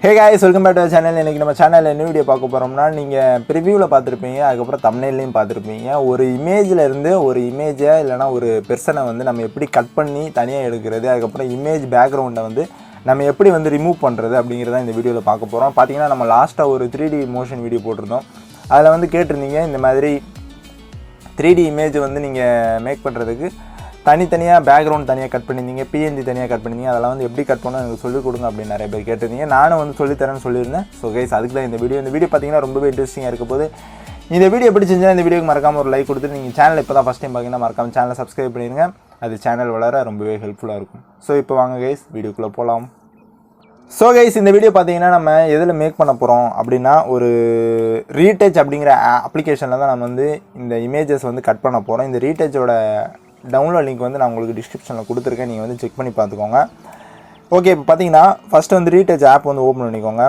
Hey guys, welcome back to our channel. இன்னைக்கு நம்ம சேனல்ல என்ன வீடியோ பார்க்க போறோம்னா நீங்க ப்ரிவியூல பார்த்திருப்பீங்க, அதுக்கு அப்புறம் தம்ப்நெயிலையும் பார்த்திருப்பீங்க. ஒரு இமேஜ்ல இருந்து ஒரு இமேஜை இல்லனா ஒரு பெர்சனை வந்து நம்ம எப்படி கட் பண்ணி தனியா எடுக்கிறது, அதுக்கு அப்புறம் இமேஜ் பேக்ரவுண்ட வந்து நம்ம எப்படி வந்து ரிமூவ் பண்றது அப்படிங்கறத இந்த வீடியோல பார்க்க போறோம். பாத்தீங்கன்னா நம்ம லாஸ்டா ஒரு 3D மோஷன் வீடியோ போட்டுருந்தோம். அதுல வந்து கேட்டிருந்தீங்க இந்த மாதிரி 3D இமேஜ் வந்து நீங்க மேக் பண்றதுக்கு தனித்தனியாக பேக்ரவுண்ட் தனியாக கட் பண்ணியிருந்தீங்க, பிஎன்ஜி தனியாக கட் பண்ணியிருந்தீங்க, அதெல்லாம் வந்து எப்படி கட் பண்ணணும் எனக்கு சொல்லிக் கொடுங்க அப்படின்னு நிறைய பேர் கேட்டிருந்தீங்க. நானும் வந்து சொல்லித்தரேன்னு சொல்லியிருந்தேன். ஸோ கைஸ் அதுக்கு தான் இந்த வீடியோ பார்த்தீங்கன்னா ரொம்பவே இன்ட்ரெஸ்டிங்காக இருக்க போது. இந்த வீடியோ எப்படி செஞ்சால் இந்த வீடியோக்கு மறக்காமல் ஒரு லைக் கொடுத்துட்டு நீங்கள் சேனல் இப்போ தான் ஃபஸ்ட் டைம் பார்த்தீங்கன்னா மறக்காமல் சேனலை சப்ஸ்கிரைப் பண்ணிடுங்க. அது சேனல் வளர ரொம்பவே ஹெல்ப்ஃபுல்லாக இருக்கும். ஸோ இப்போ வாங்க கைஸ் வீடியோக்குள்ளே போகலாம். ஸோ கைஸ் இந்த வீடியோ பார்த்தீங்கன்னா நம்ம எதில் மேக் பண்ண போகிறோம் அப்படின்னா ஒரு ரீடச் அப்படிங்கிற அப்ளிகேஷனில் தான் நம்ம வந்து இந்த இமேஜஸ் வந்து கட் பண்ண போகிறோம். இந்த ரீடச்சோட டவுன்லோட் லிங்க் வந்து நான் உங்களுக்கு டிஸ்கிரிப்ஷனில் கொடுத்துருக்கேன், நீங்கள் வந்து செக் பண்ணி பார்த்துக்கோங்க. ஓகே, இப்போ பார்த்தீங்கன்னா ஃபஸ்ட்டு வந்து ரீடச் ஆப் வந்து ஓப்பன் பண்ணிக்கோங்க.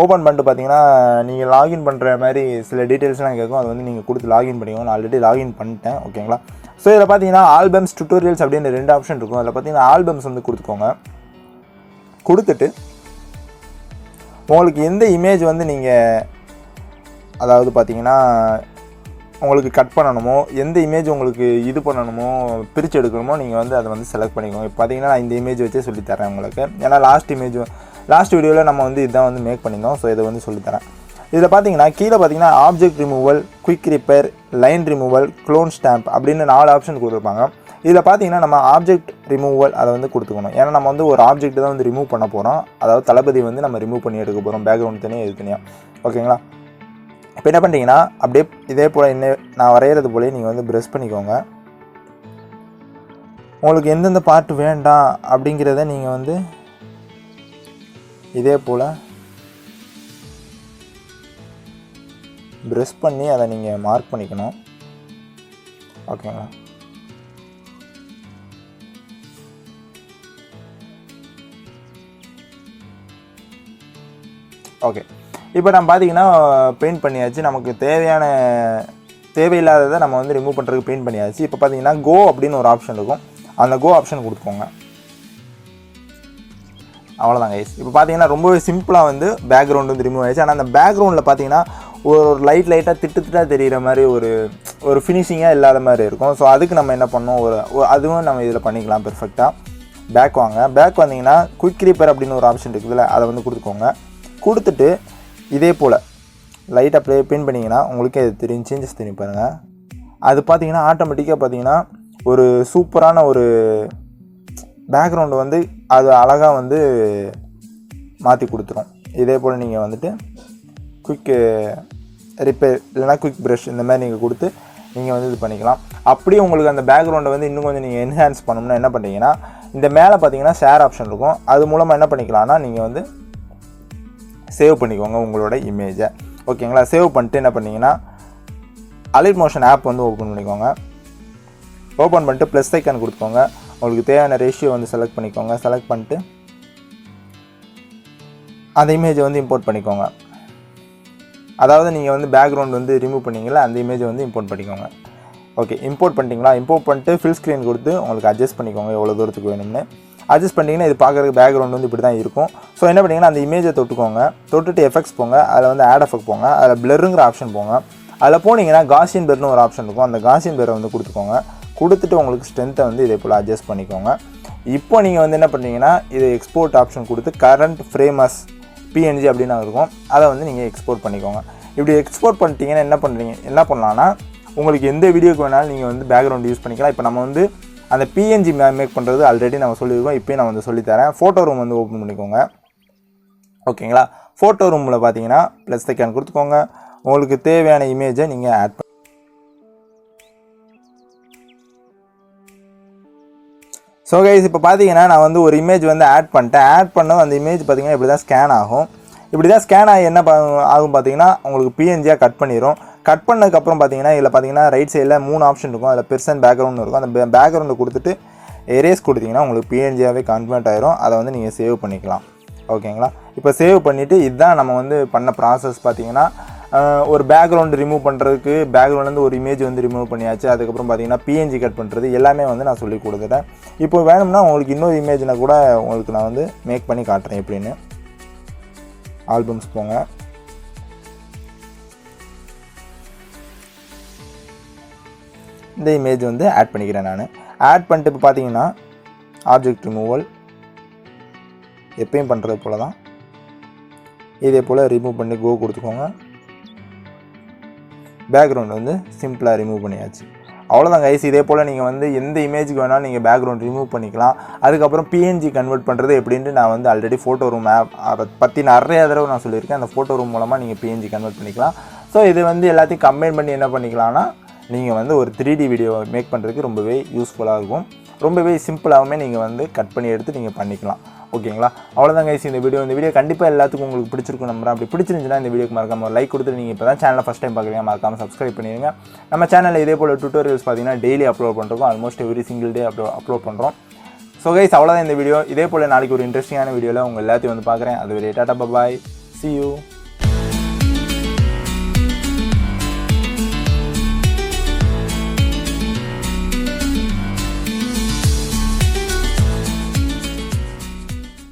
ஓப்பன் பண்ணிட்டு பார்த்தீங்கன்னா நீங்கள் லாகின் பண்ணுற மாதிரி சில டீட்டெயில்ஸ்லாம் கேட்கும், அது வந்து நீங்கள் கொடுத்து லாகின் பண்ணிக்கோங்க. நான் ஆல்ரெடி லாகின் பண்ணிட்டேன். ஓகேங்களா? ஸோ இதில் பார்த்தீங்கன்னா ஆல்பம்ஸ் டுட்டோரியல்ஸ் அப்படின்னு 2 ஆப்ஷன் இருக்கும். அதில் பார்த்தீங்கன்னா ஆல்பம்ஸ் வந்து கொடுத்துக்கோங்க. கொடுத்துட்டு உங்களுக்கு எந்த இமேஜ் வந்து நீங்கள் அதாவது பார்த்தீங்கன்னா உங்களுக்கு கட் பண்ணணுமோ, எந்த இமேஜ் உங்களுக்கு இது பண்ணணுமோ, பிரித்து எடுக்கணுமோ நீங்கள் வந்து அதை வந்து செலக்ட் பண்ணிக்கோங்க. இப்போ பார்த்தீங்கன்னா நான் இந்த இமேஜ் வச்சே சொல்லித்தரேன் உங்களுக்கு. ஏன்னா லாஸ்ட் வீடியோவில் நம்ம வந்து இதுதான் வந்து மேக் பண்ணியிருந்தோம். ஸோ இதை வந்து சொல்லித்தரேன். இதில் பார்த்தீங்கன்னா கீழே பார்த்தீங்கன்னா object removal, quick repair, line removal, clone stamp அப்படின்னு 4 ஆப்ஷன் கொடுத்துருப்பாங்க. இதில் பார்த்தீங்கன்னா நம்ம ஆப்ஜெக்ட் ரிமூவல் அதை வந்து கொடுத்துக்கணும். ஏன்னா நம்ம வந்து ஒரு ஆப்ஜெக்ட் தான் வந்து ரிமூவ் பண்ண போகிறோம். அதாவது தளபதி வந்து நம்ம ரிமூவ் பண்ணி எடுக்க போகிறோம், பேக்ரவுண்ட் தனியாக இது தனியாக. ஓகேங்களா? இப்போ என்ன பண்ணிட்டீங்கன்னா அப்படியே இதே போல் நான் வரைகிறது போலே நீங்கள் வந்து ப்ரெஷ் பண்ணிக்கோங்க. உங்களுக்கு எந்தெந்த பார்ட் வேண்டாம் அப்படிங்கிறத நீங்கள் வந்து இதே போல் ப்ரெஷ் பண்ணி அதை நீங்கள் மார்க் பண்ணிக்கணும். ஓகேங்களா? ஓகே, இப்போ நம்ம பார்த்தீங்கன்னா பெயிண்ட் பண்ணியாச்சு. நமக்கு தேவையில்லாததை நம்ம வந்து ரிமூவ் பண்ணுறதுக்கு பெயிண்ட் பண்ணியாச்சு. இப்போ பார்த்தீங்கன்னா கோ அப்படின்னு ஒரு ஆப்ஷன் இருக்கும், அந்த கோ ஆப்ஷன் கொடுத்துக்கோங்க. அவ்வளோதான் கைஸ். இப்போ பார்த்தீங்கன்னா ரொம்பவே சிம்பிளாக வந்து பேக்ரவுண்ட் வந்து ரிமூவ் ஆகிடுச்சு. ஆனால் அந்த பேக்ரவுண்டில் பார்த்தீங்கன்னா ஒரு லைட்டாக திட்டாக தெரிகிற மாதிரி ஒரு ஃபினிஷிங்காக இல்லாத மாதிரி இருக்கும். ஸோ அதுக்கு நம்ம என்ன பண்ணோம், அதுவும் நம்ம இதில் பண்ணிக்கலாம் பெர்ஃபெக்டாக. பேக் வாங்க. பேக் வந்தீங்கன்னா குயிக் ரிப்பேர் அப்படின்னு ஒரு ஆப்ஷன் இருக்குதுல்ல, அதை வந்து கொடுத்துக்கோங்க. கொடுத்துட்டு இதே போல் லைட் அப்படியே பெயிண்ட் பண்ணிங்கன்னா உங்களுக்கே அது தெரியும், சேஞ்சஸ் தெரியும் பாருங்கள். அது பார்த்தீங்கன்னா ஆட்டோமேட்டிக்காக பார்த்தீங்கன்னா ஒரு சூப்பரான ஒரு பேக்ரவுண்டு வந்து அது அழகாக வந்து மாற்றி கொடுத்துரும். இதே போல் நீங்கள் வந்துட்டு குயிக் ரிப்பேர் இல்லைனா குயிக் ப்ரஷ் இந்த மாதிரி நீங்கள் கொடுத்து நீங்கள் வந்து இது பண்ணிக்கலாம். அப்படியே உங்களுக்கு அந்த பேக்ரவுண்டை வந்து இன்னும் கொஞ்சம் நீங்கள் என்ஹான்ஸ் பண்ணணும்னா என்ன பண்ணுறீங்கன்னா இந்த மேலே பார்த்தீங்கன்னா ஷேர் ஆப்ஷன் இருக்கும், அது மூலமாக என்ன பண்ணிக்கலாம்னா நீங்கள் வந்து சேவ் பண்ணிக்கோங்க உங்களோட இமேஜை. ஓகேங்களா? சேவ் பண்ணிட்டு என்ன பண்ணிங்கன்னா அலைட் மோஷன் ஆப் வந்து ஓப்பன் பண்ணிக்கோங்க. ஓப்பன் பண்ணிட்டு ப்ளஸ் ஐக்கான் கொடுத்துக்கோங்க. உங்களுக்கு தேவையான ரேஷியோ வந்து செலக்ட் பண்ணிக்கோங்க. செலக்ட் பண்ணிட்டு அந்த இமேஜை வந்து இம்போர்ட் பண்ணிக்கோங்க. அதாவது நீங்கள் வந்து பேக்ரவுண்ட் வந்து ரிமூவ் பண்ணிங்களா, அந்த இமேஜை வந்து இம்போர்ட் பண்ணிக்கோங்க. ஓகே, இம்போர்ட் பண்ணிட்டீங்களா? இம்போர்ட் பண்ணிட்டு ஃபில் ஸ்க்ரீன் கொடுத்து உங்களுக்கு அட்ஜஸ்ட் பண்ணிக்கோங்க எவ்வளோ தூரத்துக்கு வேணும்னு. அட்ஜஸ்ட் பண்ணிங்கன்னா இது பார்க்குறதுக்கு பேக்ரவுண்ட் வந்து இப்படி தான் இருக்கும். ஸோ என்ன பண்ணிங்கன்னா அந்த இமேஜை தொட்டுக்கோங்க. தொட்டுட்டு எஃபெக்ட்ஸ் போங்க. அதில் வந்து ஆட் எஃபெக்ட் போங்க. அதில் பிளருங்கிற ஆப்ஷன் போங்க. அதில் போனீங்கன்னா காசியன் பிளர்னு ஒரு ஆப்ஷன் இருக்கும், அந்த காசியன் பிளரை வந்து கொடுத்துக்கோங்க. கொடுத்துட்டு உங்களுக்கு ஸ்ட்ரென்த்தை வந்து இதே போல் அட்ஜஸ்ட் பண்ணிக்கோங்க. இப்போ நீங்கள் வந்து என்ன பண்ணுறீங்கன்னா இது எக்ஸ்போர்ட் ஆப்ஷன் கொடுத்து கரண்ட் ஃப்ரேமஸ் பிஎன்ஜி அப்படின்னு இருக்கும், அதை வந்து நீங்கள் எக்ஸ்போர்ட் பண்ணிக்கோங்க. இப்படி எக்ஸ்போர்ட் பண்ணிட்டீங்கன்னா என்ன பண்ணலான்னா உங்களுக்கு எந்த வீடியோக்கு வேணாலும் நீங்கள் வந்து பேக்ரவுண்ட் யூஸ் பண்ணிக்கலாம். இப்போ நம்ம வந்து அந்த பிஎன்ஜி மேக் பண்ணுறது ஆல்ரெடி நம்ம சொல்லியிருக்கோம், இப்போயும் நான் வந்து சொல்லித்தரேன். ஃபோட்டோ ரூம் வந்து ஓப்பன் பண்ணிக்கோங்க. ஓகேங்களா? ஃபோட்டோ ரூமில் பார்த்தீங்கன்னா ப்ளஸ் ஐக்கான் கொடுத்துக்கோங்க. உங்களுக்கு தேவையான இமேஜை நீங்கள் ஆட் பண்ணி ஸோ கைஸ் இப்போ பார்த்தீங்கன்னா நான் வந்து ஒரு இமேஜ் வந்து ஆட் பண்ணிட்டேன். ஆட் பண்ண அந்த இமேஜ் பார்த்தீங்கன்னா இப்படி தான் ஸ்கேன் ஆகும். இப்படி தான் ஸ்கேன் ஆகி என்ன ஆகும் பார்த்தீங்கன்னா உங்களுக்கு பிஎன்ஜியாக கட் பண்ணிடும். கட் பண்ணதுக்கப்புறம் பார்த்தீங்கன்னா இதில் பார்த்தீங்கன்னா ரைட் சைடில் 3 ஆப்ஷன் இருக்கும். அதில் பெர்சன் பேக்ரவுண்ட் இருக்கும். அந்த பேக்ரவுண்டை கொடுத்துட்டு எரேஸ் கொடுத்தீங்கன்னா உங்களுக்கு பிஎன்ஜியாகவே கன்வெர்ட் ஆயிரும். அதை வந்து நீங்கள் சேவ் பண்ணிக்கலாம். ஓகேங்களா? இப்போ சேவ் பண்ணிவிட்டு இதுதான் நம்ம வந்து பண்ண ப்ராசஸ். பார்த்தீங்கன்னா ஒரு பேக்ரவுண்ட் ரிமூவ் பண்ணுறதுக்கு பேக்ரவுண்ட்லேருந்து ஒரு இமேஜ் வந்து ரிமூவ் பண்ணியாச்சு. அதுக்கப்புறம் பார்த்தீங்கன்னா பிஎன்ஜி கட் பண்ணுறது எல்லாமே வந்து நான் சொல்லி கொடுத்துட்டேன். இப்போ வேணும்னா உங்களுக்கு இன்னொரு இமேஜ்னா கூட உங்களுக்கு நான் வந்து மேக் பண்ணி காட்டுறேன் எப்படின்னு. ஆல்பம்ஸ் போங்க. இந்த இமேஜ் வந்து ஆட் பண்ணிக்கிறேன். நான் ஆட் பண்ணிட்டு இப்போ பார்த்தீங்கன்னா ஆப்ஜெக்ட் ரிமூவல் எப்பயும் பண்ணுறது போல தான் இதே போல் ரிமூவ் பண்ணி கோ கொடுத்துக்கோங்க. பேக்ரவுண்ட் வந்து சிம்பிளாக ரிமூவ் பண்ணியாச்சு. அவ்வளோதான் கைஸ். இதே போல் நீங்கள் வந்து எந்த இமேஜுக்கு வேணாலும் நீங்கள் பேக்ரவுண்ட் ரிமூவ் பண்ணிக்கலாம். அதுக்கப்புறம் பிஎன்ஜி கன்வெர்ட் பண்ணுறது எப்படின்ட்டு நான் வந்து ஆல்ரெடி ஃபோட்டோ ரூம் ஆப் அதை பற்றி நிறைய தடவை நான் சொல்லியிருக்கேன். அந்த ஃபோட்டோ ரூம் மூலமாக நீங்கள் பிஎன்ஜி கன்வெர்ட் பண்ணிக்கலாம். ஸோ இது வந்து எல்லாத்தையும் கம்பைன் பண்ணி என்ன பண்ணிக்கலாம்னா நீங்கள் வந்து ஒரு 3D வீடியோ மேக் பண்ணுறதுக்கு ரொம்பவே யூஸ்ஃபுல்லாக இருக்கும். ரொம்பவே சிம்பிளாகவுமே நீங்கள் வந்து கட் பண்ணி எடுத்து நீங்கள் பண்ணிக்கலாம். ஓகேங்களா? அவ்வளோதான் கைஸ் இந்த வீடியோ கண்டிப்பாக எல்லாத்துக்கும் உங்களுக்கு பிடிச்சிருக்கும் நம்புறேன். அப்படி பிடிச்சிருந்துச்சுன்னா இந்த வீடியோக்கு மறக்காம ஒரு லைக் கொடுத்துட்டு நீங்கள் இப்போ தான் சேனலை ஃபஸ்ட் டைம் பார்க்குறீங்க மறக்காமல் சப்ஸ்கிரைப் பண்ணிடுங்க. நம்ம சேனலில் இதே போல் டுட்டோரியல்ஸ் பார்த்தீங்கன்னா டெய்லி அப்லோட் பண்ணுறோம். Almost every single day upload பண்ணுறோம். ஸோ கைஸ் அவ்வளோதான் இந்த வீடியோ. இதே போல் நாளைக்கு ஒரு இன்ட்ரெஸ்டிங்கான வீடியோவில் உங்கள் எல்லாத்தையும் வந்து பார்க்குறேன். அது ஒரு டாடா பாய். See you.